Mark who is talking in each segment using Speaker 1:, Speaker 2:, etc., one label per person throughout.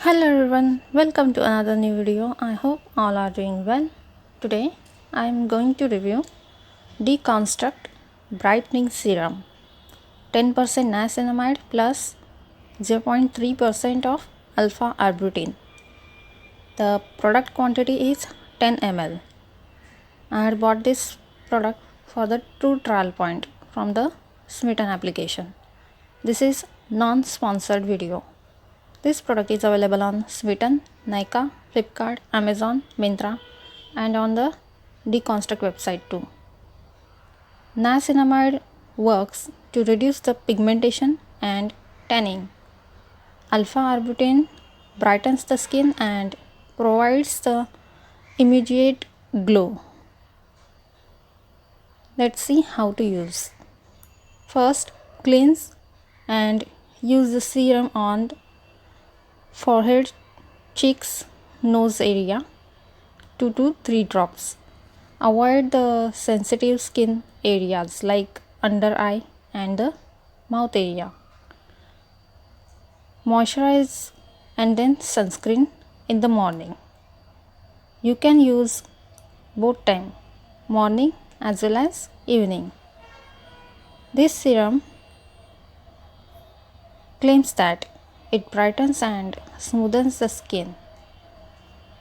Speaker 1: Hello everyone, welcome to another new video. I hope all are doing well. Today I am going to review Deconstruct Brightening Serum 10% niacinamide plus 0.3% of alpha arbutin. The product quantity is 10 ml. I had bought this product for the true trial point from the Smitten application. This is non-sponsored video. This product is available on Smitten, Nykaa, Flipkart, Amazon, Myntra and on the Deconstruct website too. Niacinamide works to reduce the pigmentation and tanning. Alpha arbutin brightens the skin and provides the immediate glow. Let's see how to use. First, cleanse and use the serum on forehead, cheeks, nose area 2 to 3 drops. Avoid the sensitive skin areas like under eye and the mouth area. Moisturize and then sunscreen in the morning. You can use both time, morning as well as evening. This serum claims that it brightens and smoothens the skin,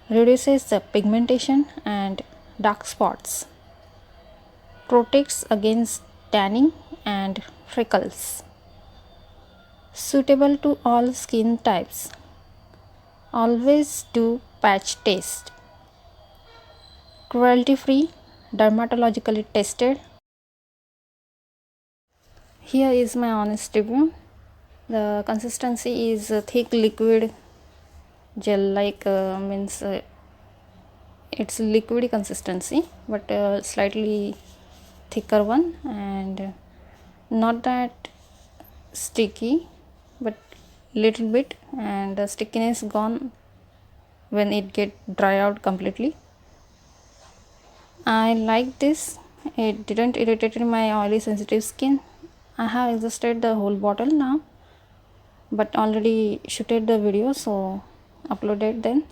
Speaker 1: reduces the pigmentation and dark spots, protects against tanning and freckles. Suitable to all skin types. Always do patch test. Cruelty free, dermatologically tested. Here is my honest review. The consistency is a thick liquid gel like it's liquidy consistency but slightly thicker one and not that sticky but little bit, and the stickiness gone when it get dry out completely. I like this. It didn't irritate my oily sensitive skin. I have exhausted the whole bottle now but already shooted the video so uploaded then.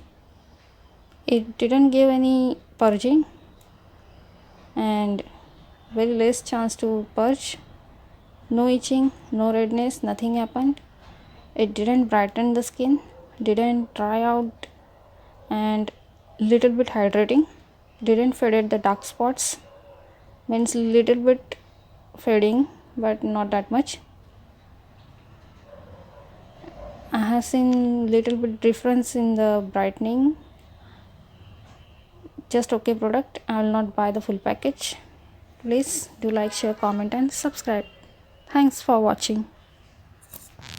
Speaker 1: It didn't give any purging and very less chance to purge. No itching, no redness, nothing happened. It didn't brighten the skin, didn't dry out and little bit hydrating, didn't faded the dark spots, means little bit fading but not that much. I have seen little bit difference in the brightening. Just okay product. I will not buy the full package. Please do like, share, comment and subscribe. Thanks for watching.